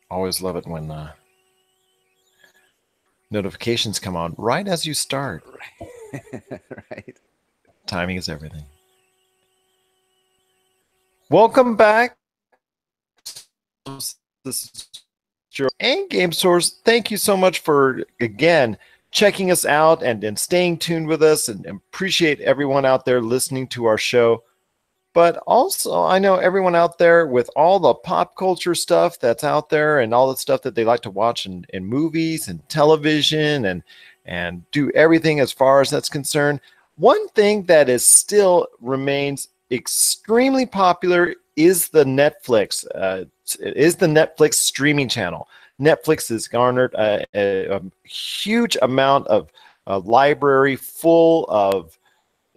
Always love it when notifications come on right as you start. Right. Timing is everything. Welcome back. This is and Game Source. Thank you so much for again checking us out and staying tuned with us, and appreciate everyone out there listening to our show. But also, I know everyone out there with all the pop culture stuff that's out there and all the stuff that they like to watch in movies and television and do everything as far as that's concerned. One thing that is still remains extremely popular is the Netflix streaming channel. Netflix has garnered a huge amount of library full of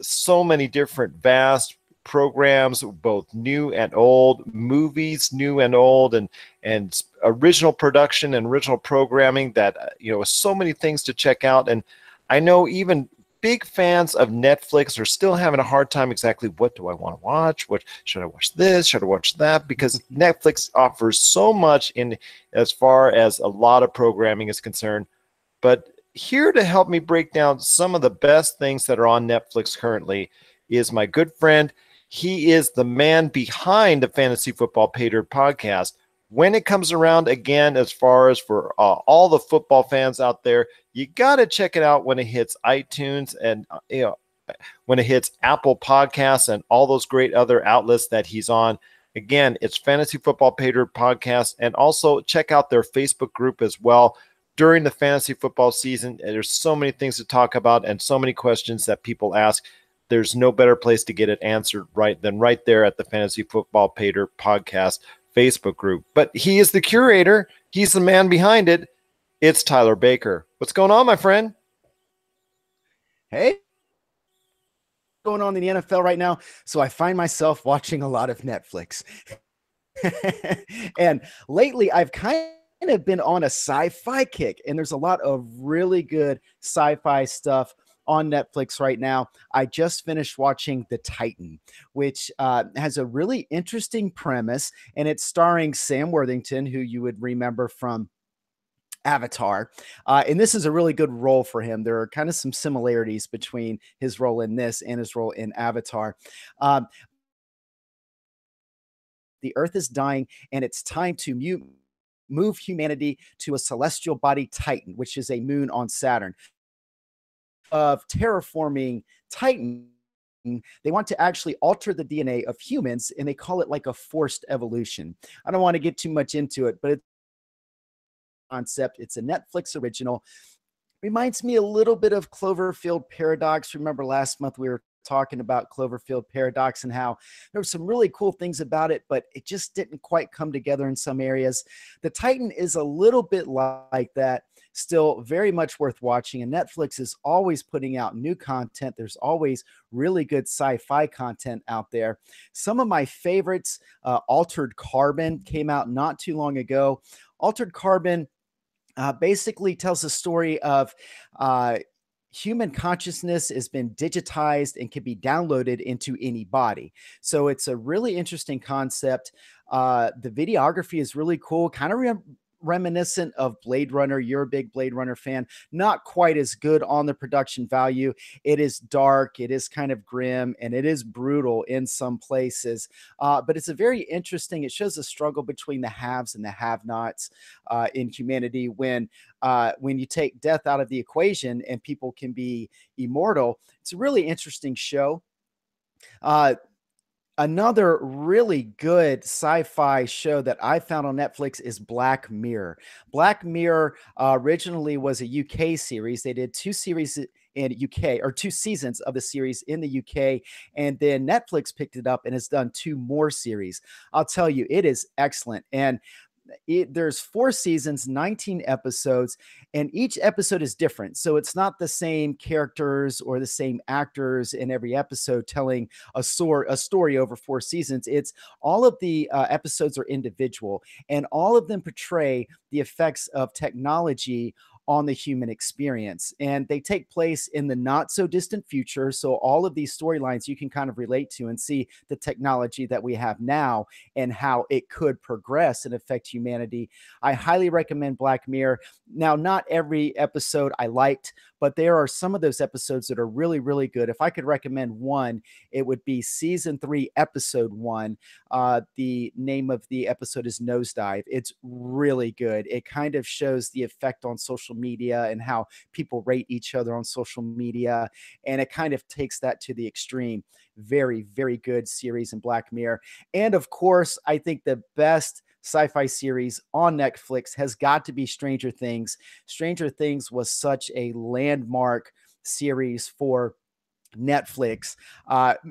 so many different vast programs, both new and old, movies new and old, and original production and original programming that so many things to check out. And I know even big fans of Netflix are still having a hard time exactly what do I want to watch? What should I watch this? Should I watch that? Because Netflix offers so much in as far as a lot of programming is concerned. But here to help me break down some of the best things that are on Netflix currently is my good friend. He is the man behind the Fantasy Football Pay Dirt podcast. When it comes around again, as far as for all the football fans out there, you got to check it out when it hits iTunes and when it hits Apple Podcasts and all those great other outlets that he's on. Again, it's Fantasy Football Pay Dirt podcast, and also check out their Facebook group as well. During the fantasy football season, there's so many things to talk about and so many questions that people ask. There's no better place to get it answered than right there at the Fantasy Football Pay Dirt podcast Facebook group. But he is the curator. He's the man behind it. It's Tyler Baker. What's going on, my friend? Hey, going on in the NFL right now. So I find myself watching a lot of Netflix. And lately I've kind of been on a sci-fi kick, and there's a lot of really good sci-fi stuff on Netflix right now. I just finished watching The Titan, which has a really interesting premise, and it's starring Sam Worthington, who you would remember from Avatar. And this is a really good role for him. There are kind of some similarities between his role in this and his role in Avatar. The Earth is dying, and it's time to move humanity to a celestial body Titan, which is a moon on Saturn. Of terraforming Titan, they want to actually alter the DNA of humans, and they call it like a forced evolution. I don't want to get too much into it, but it's a concept. It's a Netflix original. Reminds me a little bit of Cloverfield Paradox. Remember last month we were talking about Cloverfield Paradox and how there were some really cool things about it, but it just didn't quite come together in some areas. The Titan is a little bit like that, still very much worth watching. And Netflix is always putting out new content. There's always really good sci-fi content out there. Some of my favorites, Altered Carbon, came out not too long ago. Altered Carbon basically tells the story of human consciousness has been digitized and can be downloaded into any body. So it's a really interesting concept. The videography is really cool, kind of reminiscent of Blade Runner. You're a big Blade Runner fan. Not quite as good on the production value. It is dark, it is kind of grim, and it is brutal in some places. But it's a very interesting, it shows a struggle between the haves and the have-nots in humanity when you take death out of the equation and people can be immortal. It's a really interesting show. Another really good sci-fi show that I found on Netflix is Black Mirror. Black Mirror originally was a UK series. They did two series in UK, or two seasons of the series in the UK, and then Netflix picked it up and has done two more series. I'll tell you, it is excellent. And there's 4 seasons, 19 episodes, and each episode is different. So it's not the same characters or the same actors in every episode telling a story over 4 seasons. It's all of the episodes are individual, and all of them portray the effects of technology on the human experience. And they take place in the not so distant future. So all of these storylines you can kind of relate to and see the technology that we have now and how it could progress and affect humanity. I highly recommend Black Mirror. Now, not every episode I liked, but there are some of those episodes that are really, really good. If I could recommend one, it would be season 3, episode 1. The name of the episode is Nosedive. It's really good. It kind of shows the effect on social media and how people rate each other on social media. And it kind of takes that to the extreme. Very, very good series in Black Mirror. And of course, I think the best sci-fi series on Netflix has got to be Stranger Things. Stranger Things was such a landmark series for Netflix.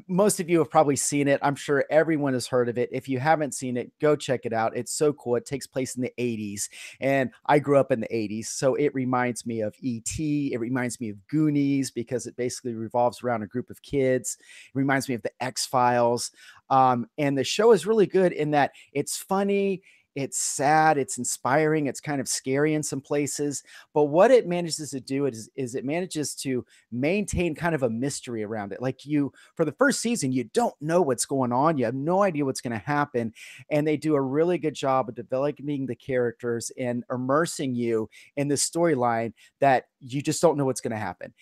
Most of you have probably seen it. I'm sure everyone has heard of it. If you haven't seen it, go check it out. It's so cool. It takes place in the 80s, and I grew up in the 80s, so it reminds me of E.T. It reminds me of Goonies because it basically revolves around a group of kids. It reminds me of the X-Files. And the show is really good in that it's funny, it's sad, it's inspiring, it's kind of scary in some places. But what it manages to do is it manages to maintain kind of a mystery around it. Like for the first season, you don't know what's going on. You have no idea what's going to happen. And they do a really good job of developing the characters and immersing you in the storyline that you just don't know what's going to happen,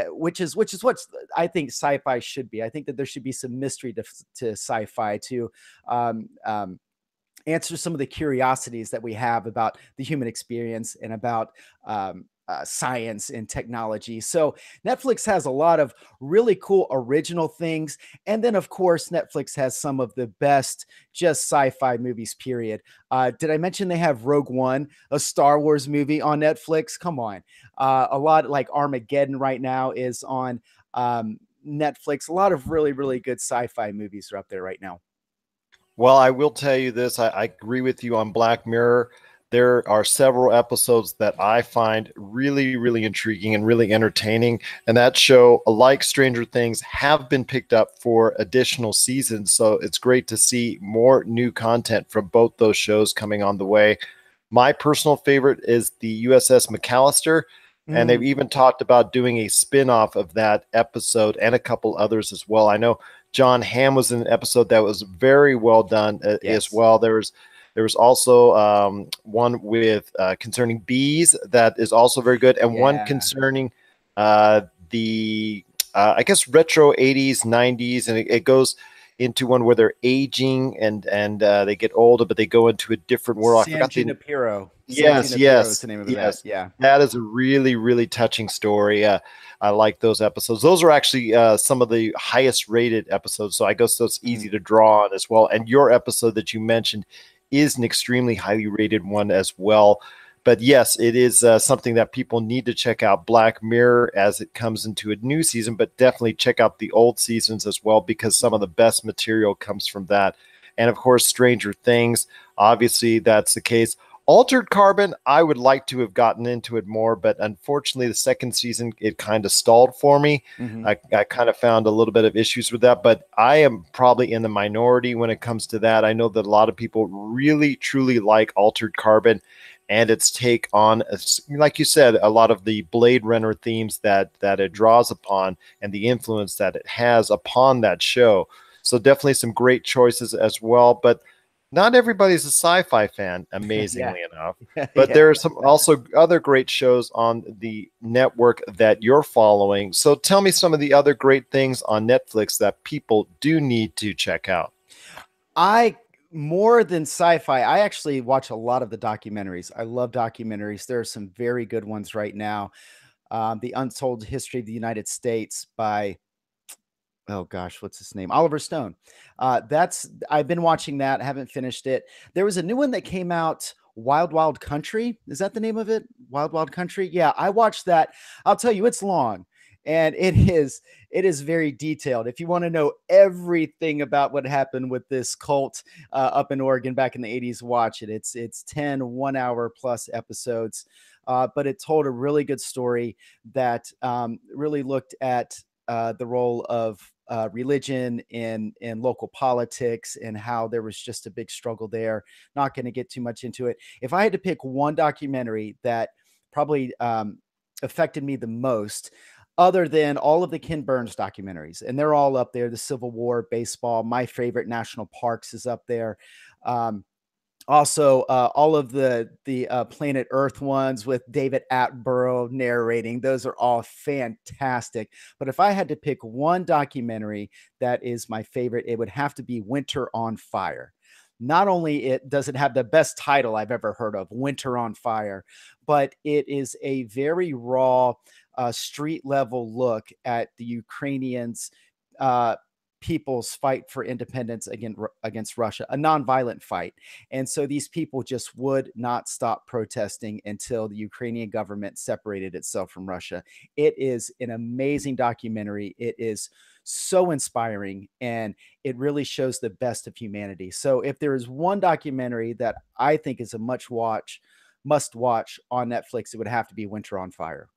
which is what I think sci-fi should be. I think that there should be some mystery to sci-fi to answer some of the curiosities that we have about the human experience and about science and technology. So Netflix has a lot of really cool original things. And then, of course, Netflix has some of the best just sci-fi movies, period. Did I mention they have Rogue One, a Star Wars movie on Netflix? Come on. A lot like Armageddon right now is on Netflix. A lot of really, really good sci-fi movies are up there right now. Well, I will tell you this. I agree with you on Black Mirror. There are several episodes that I find really, really intriguing and really entertaining. And that show, like Stranger Things, have been picked up for additional seasons. So it's great to see more new content from both those shows coming on the way. My personal favorite is the USS McAllister. And they've even talked about doing a spin-off of that episode and a couple others as well. I know John Hamm was in an episode that was very well done as well. There was also one with concerning bees that is also very good, and one concerning the I guess retro 80s, 90s, and it goes into one where they're aging and they get older, but they go into a different world. San Junipero. Yes, is the name of that. Yeah, that is a really, really touching story. I like those episodes. Those are actually some of the highest rated episodes, so I guess that's easy to draw on as well. And your episode that you mentioned is an extremely highly rated one as well. But yes, it is something that people need to check out, Black Mirror, as it comes into a new season, but definitely check out the old seasons as well, because some of the best material comes from that. And of course, Stranger Things, obviously that's the case. Altered Carbon, I would like to have gotten into it more, but unfortunately the second season, it kind of stalled for me. I kind of found a little bit of issues with that, but I am probably in the minority when it comes to that. I know that a lot of people really, truly like Altered Carbon and its take on, like you said, a lot of the Blade Runner themes that it draws upon and the influence that it has upon that show. So definitely some great choices as well, but not everybody's a sci-fi fan, amazingly enough. But there are some also other great shows on the network that you're following. So tell me some of the other great things on Netflix that people do need to check out. More than sci-fi, I actually watch a lot of the documentaries. I love documentaries. There are some very good ones right now. The Untold History of the United States by, oh gosh, what's his name? Oliver Stone. I've been watching that. I haven't finished it. There was a new one that came out, Wild Wild Country. Is that the name of it? Wild Wild Country. Yeah, I watched that. I'll tell you, it's long. And it is very detailed. If you want to know everything about what happened with this cult up in Oregon back in the 80s, watch it. It's 10 1-hour plus episodes, but it told a really good story that really looked at the role of religion in local politics and how there was just a big struggle there. Not going to get too much into it. If I had to pick one documentary that probably affected me the most, other than all of the Ken Burns documentaries. And they're all up there. The Civil War, baseball, My Favorite National Parks is up there. Also, all of the Planet Earth ones with David Attenborough narrating, those are all fantastic. But if I had to pick one documentary that is my favorite, it would have to be Winter on Fire. Not only does it have the best title I've ever heard of, Winter on Fire, but it is a very raw, street level look at the Ukrainians, people's fight for independence against Russia, a nonviolent fight. And so these people just would not stop protesting until the Ukrainian government separated itself from Russia. It is an amazing documentary. It is so inspiring, and it really shows the best of humanity. So if there is one documentary that I think is a must watch on Netflix, it would have to be Winter on Fire.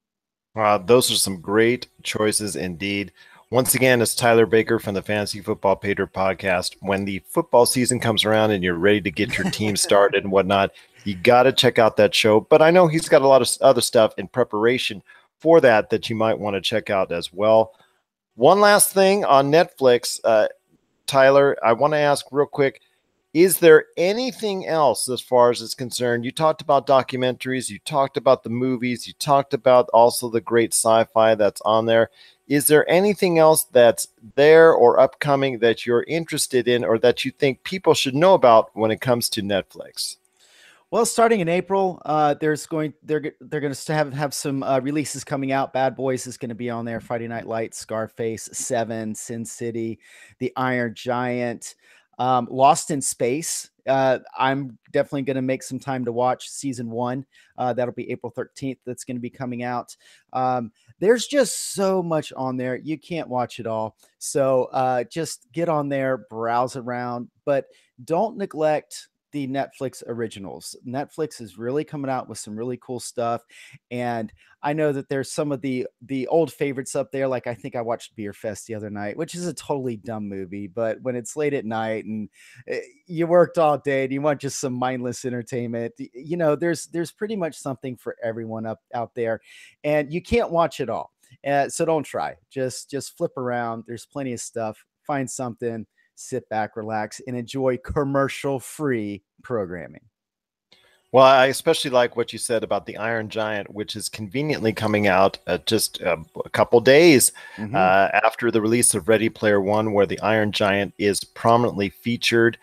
Those are some great choices indeed. Once again, it's Tyler Baker from the Fantasy Football Pater podcast. When the football season comes around and you're ready to get your team started and whatnot, you got to check out that show. But I know he's got a lot of other stuff in preparation for that you might want to check out as well. One last thing on Netflix, Tyler, I want to ask real quick, is there anything else as far as it's concerned? You talked about documentaries, you talked about the movies, you talked about also the great sci-fi that's on there. Is there anything else that's there or upcoming that you're interested in or that you think people should know about when it comes to Netflix? Well, starting in April, they're going to have some releases coming out. Bad Boys is going to be on there. Friday Night Lights, Scarface, Seven, Sin City, The Iron Giant, Lost in Space. I'm definitely going to make some time to watch season 1. That'll be April 13th. That's going to be coming out. There's just so much on there. You can't watch it all. So just get on there, browse around, but don't neglect the Netflix originals. Netflix is really coming out with some really cool stuff. And I know that there's some of the old favorites up there. Like I think I watched Beer Fest the other night, which is a totally dumb movie, but when it's late at night and you worked all day and you want just some mindless entertainment, you know, there's pretty much something for everyone out there, and you can't watch it all. So don't try. Just flip around. There's plenty of stuff. Find something, sit back, relax, and enjoy commercial-free programming. Well, I especially like what you said about The Iron Giant, which is conveniently coming out just a couple days after the release of Ready Player One, where The Iron Giant is prominently featured.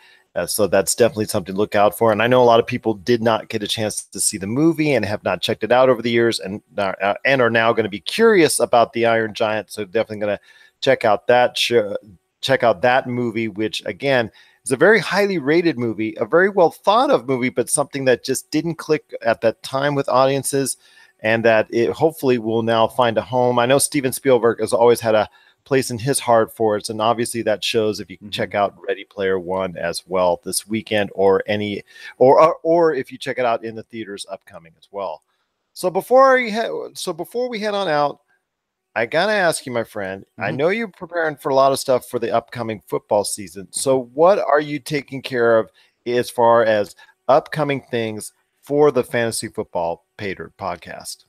So that's definitely something to look out for. And I know a lot of people did not get a chance to see the movie and have not checked it out over the years and are now going to be curious about The Iron Giant. So definitely going to check out that show. Check out that movie, which again is a very highly rated movie, a very well thought of movie, but something that just didn't click at that time with audiences, and that it hopefully will now find a home. I know Steven Spielberg has always had a place in his heart for it, and obviously that shows if you can check out Ready Player One as well this weekend, or if you check it out in the theaters upcoming as well. So before we head on out, I got to ask you, my friend, I know you're preparing for a lot of stuff for the upcoming football season. So what are you taking care of as far as upcoming things for the Fantasy Football Pater podcast?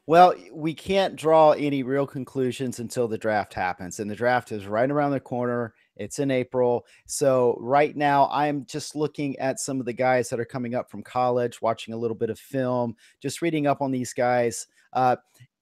Well, we can't draw any real conclusions until the draft happens, and the draft is right around the corner. It's in April. So right now I'm just looking at some of the guys that are coming up from college, watching a little bit of film, just reading up on these guys.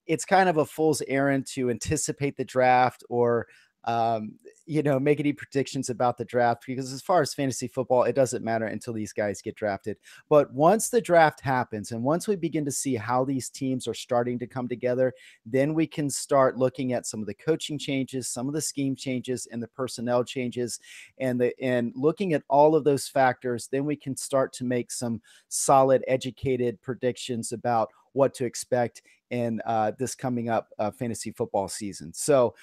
It's kind of a fool's errand to anticipate the draft or, make any predictions about the draft, because as far as fantasy football, it doesn't matter until these guys get drafted. But once the draft happens and once we begin to see how these teams are starting to come together, then we can start looking at some of the coaching changes, some of the scheme changes, and the personnel changes, and looking at all of those factors, then we can start to make some solid, educated predictions about what to expect in this coming up fantasy football season. So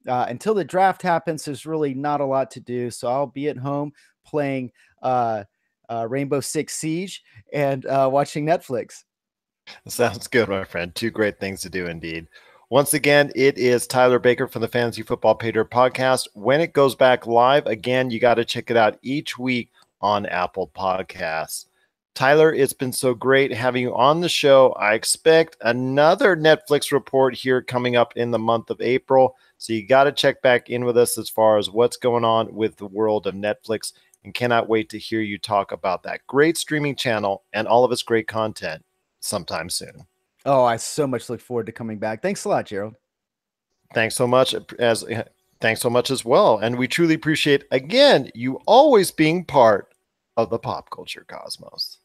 until the draft happens, there's really not a lot to do. So I'll be at home playing Rainbow Six Siege and watching Netflix. Sounds good, my friend. Two great things to do indeed. Once again, it is Tyler Baker from the Fantasy Football Pater podcast. When it goes back live, again, you got to check it out each week on Apple Podcasts. Tyler, it's been so great having you on the show. I expect another Netflix report here coming up in the month of April. So you got to check back in with us as far as what's going on with the world of Netflix, and cannot wait to hear you talk about that great streaming channel and all of its great content sometime soon. Oh, I so much look forward to coming back. Thanks a lot, Gerald. Thanks so much thanks so much as well. And we truly appreciate, again, you always being part of the pop culture cosmos.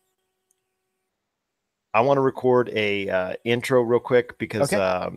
I want to record a intro real quick because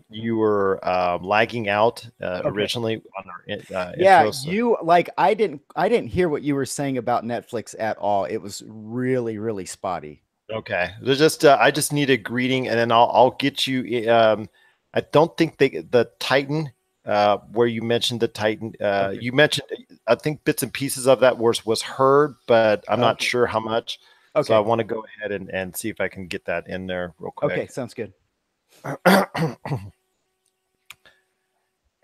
you were lagging out originally on our intro. You like I didn't hear what you were saying about Netflix at all. It was really, really spotty. Okay, just I just need a greeting, and then I'll get you. I don't think the Titan where you mentioned the Titan. You mentioned, I think bits and pieces of that was heard, but I'm not sure how much. Okay. So I want to go ahead and see if I can get that in there real quick. Okay, sounds good.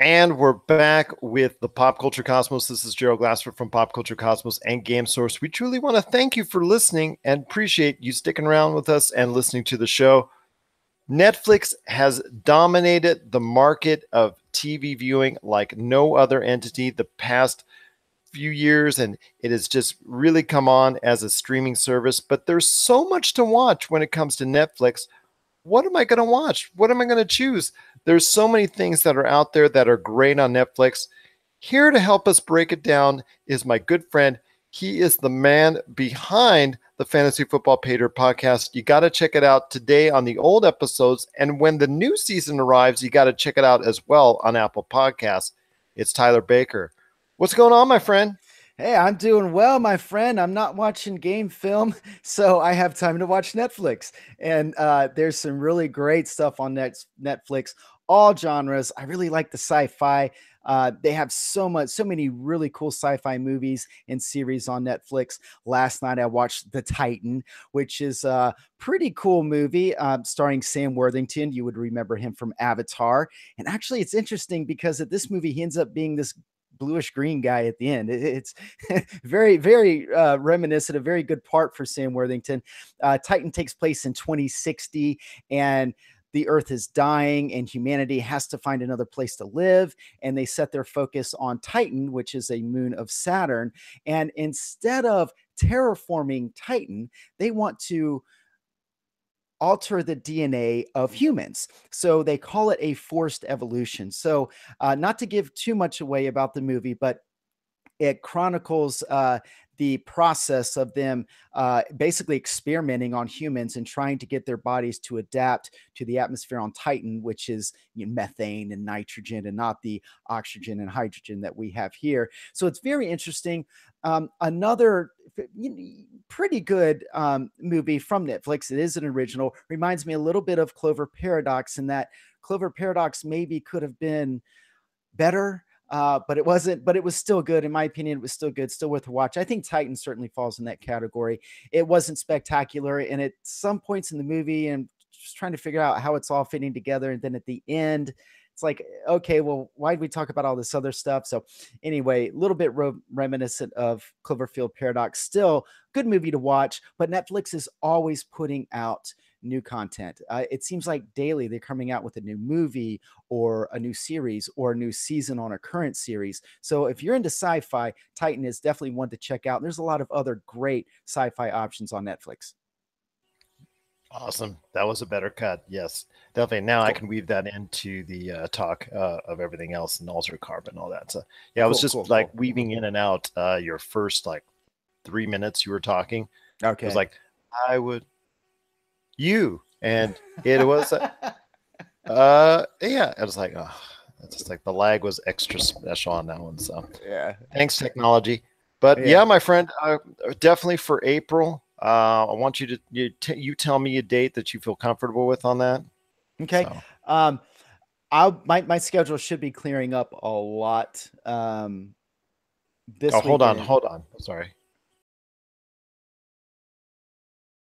And we're back with the Pop Culture Cosmos. This is Gerald Glassford from Pop Culture Cosmos and Game Source. We truly want to thank you for listening and appreciate you sticking around with us and listening to the show. Netflix has dominated the market of TV viewing like no other entity the past few years, and it has just really come on as a streaming service. But there's so much to watch when it comes to Netflix. What am I going to watch? What am I going to choose? There's so many things that are out there that are great on Netflix. Here to help us break it down is my good friend. He is the man behind the Fantasy Football Pater podcast. You got to check it out today on the old episodes. And when the new season arrives, you got to check it out as well on Apple Podcasts. It's Tyler Baker. What's going on, my friend? Hey, I'm doing well, my friend. I'm not watching game film, so I have time to watch Netflix. And there's some really great stuff on Netflix, all genres. I really like the sci-fi. They have so many really cool sci-fi movies and series on Netflix. Last night I watched The Titan, which is a pretty cool movie starring Sam Worthington. You would remember him from Avatar. And actually, it's interesting because at this movie, he ends up being this bluish green guy at the end. It's very, very reminiscent, a very good part for Sam Worthington. Titan takes place in 2060, and the Earth is dying and humanity has to find another place to live. And they set their focus on Titan, which is a moon of Saturn. And instead of terraforming Titan, they want to alter the DNA of humans. So they call it a forced evolution. So not to give too much away about the movie, but it chronicles the process of them basically experimenting on humans and trying to get their bodies to adapt to the atmosphere on Titan, which is methane and nitrogen and not the oxygen and hydrogen that we have here. So it's very interesting. Another pretty good movie from Netflix. It is an original. Reminds me a little bit of Clover Paradox in that Clover Paradox maybe could have been better. But it wasn't, but it was still good. In my opinion, it was still good, still worth a watch. I think Titan certainly falls in that category. It wasn't spectacular. And at some points in the movie, and just trying to figure out how it's all fitting together. And then at the end, it's like, okay, well, why did we talk about all this other stuff? So anyway, a little bit reminiscent of Cloverfield Paradox. Still good movie to watch, but Netflix is always putting out new content. It seems like daily they're coming out with a new movie or a new series or a new season on a current series. So if you're into sci-fi, Titan is definitely one to check out. There's a lot of other great sci-fi options on Netflix. Awesome. That was a better cut. Yes, definitely. Now cool. I can weave that into the talk of everything else and Altered Carbon and all that. So yeah, I was just weaving in and out your first 3 minutes you were talking. Okay. It was like, I would, you, and it was, yeah, I was like, oh, it's just like the lag was extra special on that one. So yeah, thanks technology. But yeah, my friend, definitely for April. I want you to you tell me a date that you feel comfortable with on that. Okay. So. My schedule should be clearing up a lot. Hold on. Sorry.